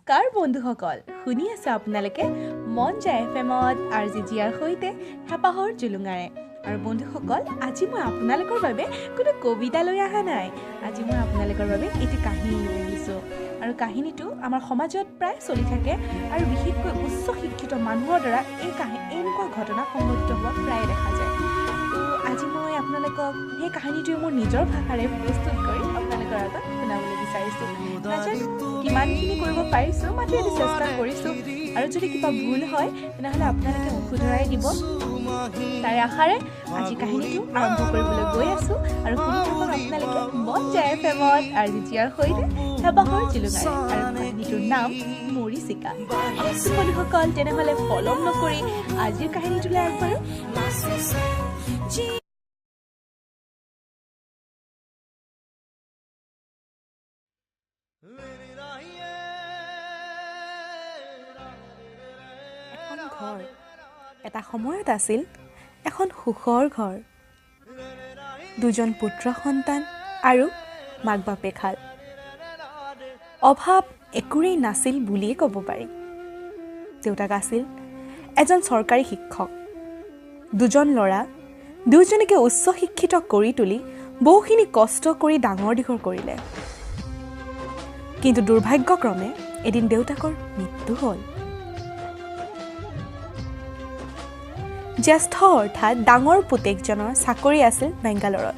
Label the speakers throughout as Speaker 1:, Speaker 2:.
Speaker 1: নমস্কাৰ বন্ধুসকল, শুনি আছে আপোনালোকে মন যায় এফএমত আৰজি জিয়াৰ সৈতে হেঁপাহৰ জুলুঙাৰে। আৰু বন্ধুসকল, আজি মই আপোনালোকৰ বাবে কোনো কবিতা লৈ অহা নাই। আজি মই আপোনালোকৰ বাবে এটি কাহিনী লৈ আহিছোঁ। আৰু কাহিনীটো আমাৰ সমাজত প্ৰায় চলি থাকে আৰু বিশেষকৈ উচ্চ শিক্ষিত মানুহৰ দ্বাৰা এনেকুৱা ঘটনা সংঘটিত হোৱা প্ৰায় দেখা যায়। তো আজি মই আপোনালোকক সেই কাহিনীটোৱে মোৰ নিজৰ ভাষাৰে প্ৰস্তুত কৰি আপোনালোকৰ আগত শুনাবলৈ বিচাৰিছোঁ। নাজানো কিমানখিনি কৰিব পাৰিছোঁ, মাত্ৰ এটি চেষ্টা কৰিছোঁ। আৰু যদি কিবা ভুল হয় তেনেহ'লে আপোনালোকে মোক শুধৰাই দিব। তাৰে আশাৰে আজি কাহিনীটো আৰম্ভ কৰিবলৈ গৈ আছোঁ। আৰু শুনি থাকক আপোনালোকে মন যায় এফএমত আৰজি জিয়াৰ সৈতে হেঁপাহৰ জুলুঙাৰে। আৰু কাহিনীটোৰ নাম মৰিচিকা। বন্ধুসকল, তেনেহ'লে পলম নকৰি আজিৰ কাহিনীটোলৈ আগবাঢ়ো। এখন ঘৰ এটা সময়ত আছিল, এখন সুখৰ ঘৰ। দুজন পুত্ৰ সন্তান আৰু মাক বাপেক হাল। অভাৱ একোৰেই নাছিল বুলিয়ে ক'ব পাৰি। দেউতাক আছিল এজন চৰকাৰী শিক্ষক। দুজন ল'ৰা, দুয়োজনকে উচ্চ শিক্ষিত কৰি তুলি বহুখিনি কষ্ট কৰি ডাঙৰ দীঘল কৰিলে। কিন্তু দুৰ্ভাগ্যক্ৰমে এদিন দেউতাকৰ মৃত্যু হ'ল। জ্যেষ্ঠ অৰ্থাৎ ডাঙৰ পুতেকজনৰ চাকৰি আছিল বেংগালুৰুত।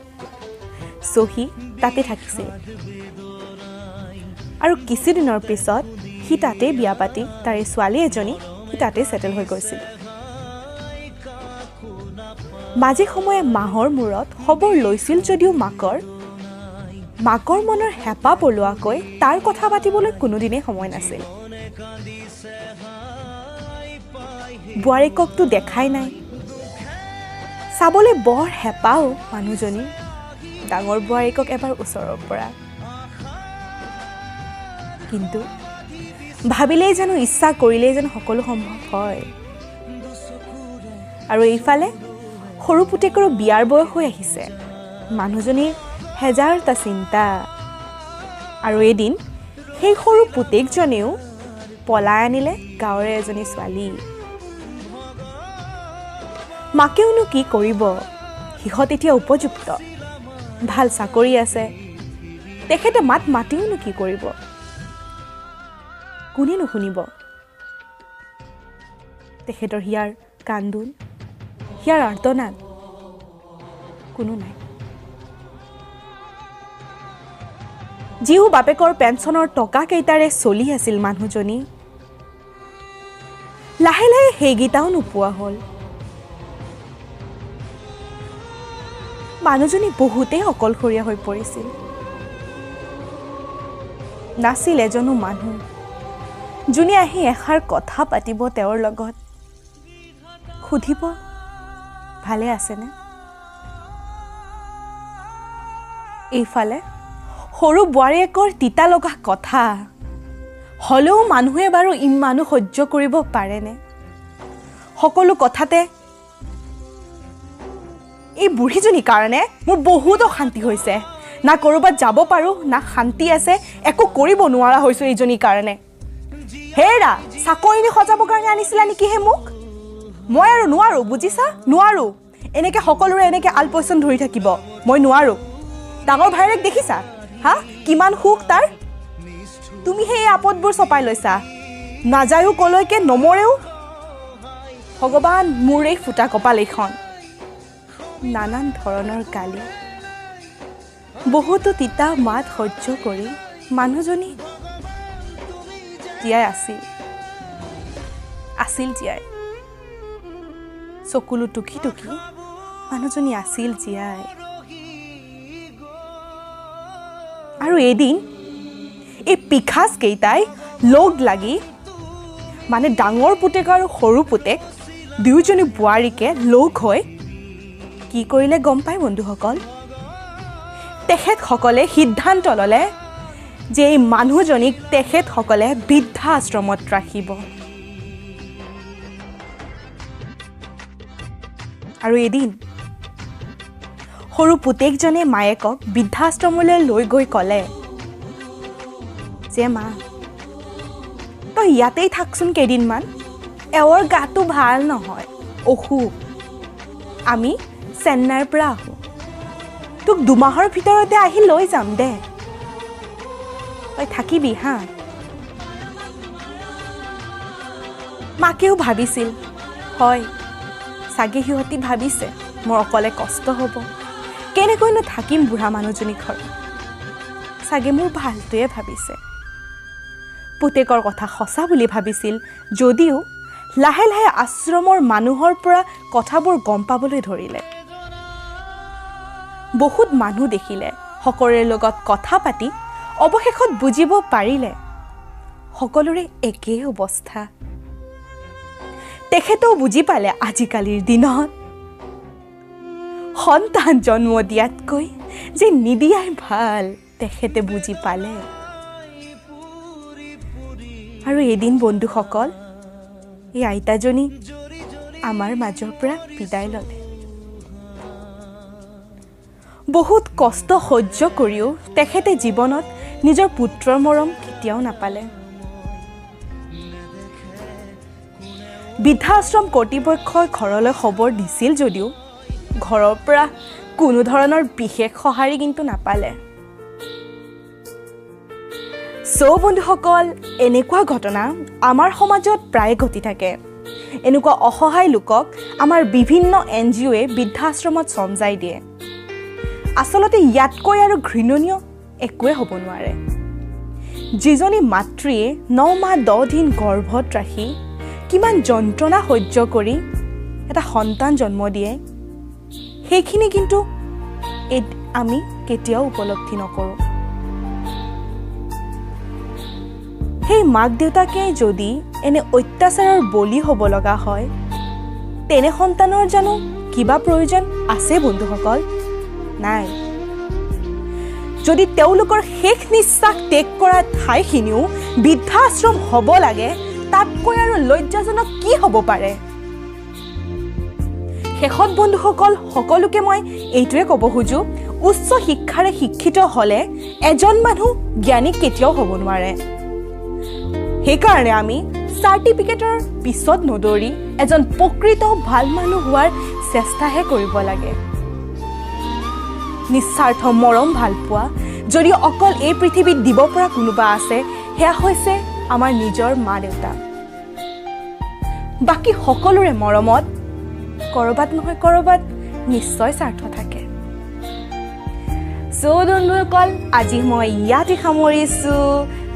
Speaker 1: সি তাতে থাকিছিল আৰু কিছুদিনৰ পিছত সি তাতে বিয়া পাতি তাৰে ছোৱালী এজনী সি তাতে ছেটেল হৈ গৈছিল। মাজে সময়ে মাহৰ মূৰত খবৰ লৈছিল যদিও মাকৰ মনৰ হেঁপাহ পলোৱাকৈ তাৰ কথা পাতিবলৈ কোনোদিনেই সময় নাছিল। বোৱাৰীককতো দেখাই নাই, চাবলৈ বৰ হেঁপাহ মানুহজনী ডাঙৰ বোৱাৰীকক এবাৰ ওচৰৰ পৰা। কিন্তু ভাবিলেই জানো, ইচ্ছা কৰিলেই জানো সকলো সম্ভৱ হয়। আৰু এইফালে সৰু পুতেকৰো বিয়াৰ বয়স হৈ আহিছে। মানুহজনীৰ হেজাৰটা চিন্তা। আৰু এদিন সেই সৰু পুতেকজনেও পলাই আনিলে গাঁৱৰে এজনী ছোৱালী। মাকেওনো কি কৰিব, সিহঁত এতিয়া উপযুক্ত, ভাল চাকৰি আছে, তেখেতে মাতিওনো কি কৰিব, কোনেনো শুনিব। তেখেতৰ হিয়াৰ কান্দোন, হিয়াৰ আৰ্তনাদ কোনো নাই। যিও বাপেকৰ পেঞ্চনৰ টকা কেইটাৰে চলি আছিল মানুহজনী, লাহে লাহে সেইকেইটাও নোপোৱা হ'ল। মানুহজনী বহুতেই অকলশৰীয়া হৈ পৰিছিল। নাছিল এজনো মানুহ যোনে আহি এষাৰ কথা পাতিব তেওঁৰ লগত, সুধিব ভালে আছেনে। এইফালে সৰু বোৱাৰীয়েকৰ তিতা লগা কথা হ'লেও মানুহে বাৰু ইমানো সহ্য কৰিব পাৰেনে? সকলো কথাতে এই বুঢ়ীজনীৰ কাৰণে মোৰ বহুত অশান্তি হৈছে। না ক'ৰবাত যাব পাৰোঁ, না শান্তি আছে, একো কৰিব নোৱাৰা হৈছোঁ এইজনীৰ কাৰণে। হেৰা, চাকৰি সজাবৰ কাৰণে আনিছিলা নেকি হে মোক? মই আৰু নোৱাৰোঁ, বুজিছা, নোৱাৰোঁ। এনেকৈ সকলোৰে এনেকৈ আলপৈচান ধৰি থাকিব মই নোৱাৰোঁ। ডাঙৰ ভাইৰেক দেখিছা, হা, কিমান সুখ তাৰ। তুমি সেই আপদবোৰ চপাই লৈছা, নাযায়ো কলৈকে, নমৰেও। ভগৱান, মোৰ এই ফুটা কপাল এইখন। নানান ধৰণৰ গালি, বহুতো তিতা মাত সহ্য কৰি মানুহজনী জীয়াই আছিল জীয়াই। চকুলো টুকি টুকি মানুহজনী আছিল জীয়াই। আৰু এদিন এই পিখাচ কেইটাই লগ লাগি, মানে ডাঙৰ পুতেক আৰু সৰু পুতেক দুয়োজনী বোৱাৰীকে লগ হৈ কি কৰিলে গম পায় বন্ধুসকল? তেখেতসকলে সিদ্ধান্ত ল'লে যে এই মানুহজনীক তেখেতসকলে বৃদ্ধাশ্ৰমত ৰাখিব। আৰু এদিন সৰু পুতেকজনে মায়েকক বৃদ্ধাশ্ৰমলৈ লৈ গৈ ক'লে যে মা, তই ইয়াতেই থাকচোন কেইদিনমান এওঁৰ গাটো ভাল নহয় অসুখ আমি চেন্নাইৰ পৰা আহোঁ তোক 2 মাহৰ ভিতৰতে আহি লৈ যাম দে তই থাকিবি হা মাকেও ভাবিছিল হয় চাগে সিহঁতি ভাবিছে মোৰ অকলে কষ্ট হ'ব কেনেকৈনো থাকিম বুঢ়া মানুহজনী ঘৰত চাগে মোৰ ভালটোৱে ভাবিছে পুতেকৰ কথা সঁচা বুলি ভাবিছিল যদিও লাহে লাহে আশ্ৰমৰ মানুহৰ পৰা কথাবোৰ গম পাবলৈ ধৰিলে বহুত মানুহ দেখিলে সকলোৰে লগত কথা পাতি অৱশেষত বুজিব পাৰিলে সকলোৰে একেই অৱস্থা তেখেতেও বুজি পালে আজিকালিৰ দিনত সন্তান জন্ম দিয়াতকৈ যে নিদিয়াই ভাল তেখেতে বুজি পালে আৰু এদিন বন্ধুসকল এই আইতাজনী আমাৰ মাজৰ পৰা বিদায় ল'লে বহুত কষ্ট সহ্য কৰিও তেখেতে জীৱনত নিজৰ পুত্ৰৰ মৰম কেতিয়াও নাপালে বৃদ্ধাশ্ৰম কৰ্তৃপক্ষই ঘৰলৈ খবৰ দিছিল যদিও ঘৰৰ পৰা কোনো ধৰণৰ বিশেষ সঁহাৰি কিন্তু নাপালে বন্ধুসকল এনেকুৱা ঘটনা আমাৰ সমাজত প্ৰায় ঘটি থাকে এনেকুৱা অসহায় লোকক আমাৰ বিভিন্ন NGOয়ে বৃদ্ধাশ্ৰমত চমজাই দিয়ে আচলতে ইয়াতকৈ আৰু ঘৃণনীয় একোৱে হ'ব নোৱাৰে যিজনী মাতৃয়ে 9 মাহ 10 দিন গৰ্ভত ৰাখি কিমান যন্ত্ৰণা সহ্য কৰি এটা সন্তান জন্ম দিয়ে সেইখিনি কিন্তু আমি কেতিয়াও উপলব্ধি নকৰোঁ সেই মাক দেউতাকে যদি এনে অত্যাচাৰৰ বলি হ'ব লগা হয় তেনে সন্তানৰ জানো কিবা প্ৰয়োজন আছে বন্ধুসকল নাই যদি তেওঁলোকৰ শেষ নিশ্বাস ত্যাগ কৰা ঠাইখিনিও বৃদ্ধাশ্ৰম হ'ব লাগে তাতকৈ আৰু লজ্জাজনক কি হ'ব পাৰে শেষত বন্ধুসকল সকলোকে মই এইটোৱে ক'ব খুজো উচ্চ শিক্ষাৰে শিক্ষিত হ'লে এজন মানুহ জ্ঞানী কেতিয়াও হ'ব নোৱাৰে সেইকাৰণে আমি চাৰ্টিফিকেটৰ পিছত নদৌৰি এজন প্ৰকৃত ভাল মানুহ হোৱাৰ চেষ্টাহে কৰিব লাগে নিস্বাৰ্থ মৰম ভাল পোৱা যদি অকল এই পৃথিৱীত দিব পৰা কোনোবা আছে সেয়া হৈছে আমাৰ নিজৰ মা দেউতা বাকী সকলোৰে মৰমত কৰবাত নহয় কৰবাত নিশ্চয় স্বাৰ্থ থাকে বন্ধুসকল আজি মই ইয়াতে সামৰিছোঁ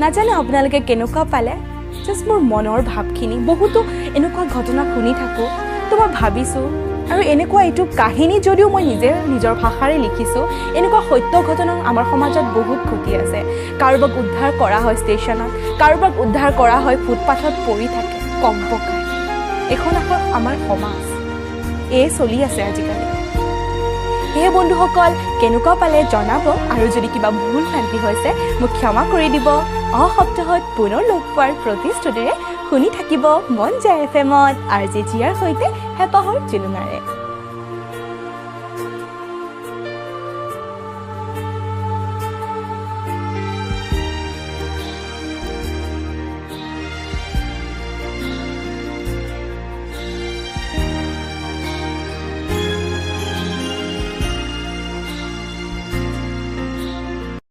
Speaker 1: নাজানো আপোনালোকে কেনেকুৱা পালে জাষ্ট মোৰ মনৰ ভাৱখিনি বহুতো এনেকুৱা ঘটনা শুনি থাকোঁ তো মই ভাবিছোঁ আৰু এনেকুৱা এইটো কাহিনী যদিও মই নিজৰ ভাষাৰে লিখিছোঁ এনেকুৱা সত্য ঘটনা আমাৰ সমাজত বহুত ঘটি আছে কাৰোবাক উদ্ধাৰ কৰা হয় ষ্টেচনত কাৰোবাক উদ্ধাৰ কৰা হয় ফুটপাথত পৰি থাকে কম্পকাই এখন আমাৰ সমাজ চলি আছে আজিকালি এই বন্ধুসকল কেনেকুৱা পালে জনাব আৰু যদি কিবা ভুল ভ্ৰান্তি হৈছে মোক ক্ষমা কৰি দিব সপ্তাহত পুনৰ লগ পোৱাৰ প্ৰতিশ্ৰুতিৰে শুনি থাকিব মন যায় FM-ত RJ জিয়াৰ সৈতে হেঁপাহৰ জুলুঙাৰে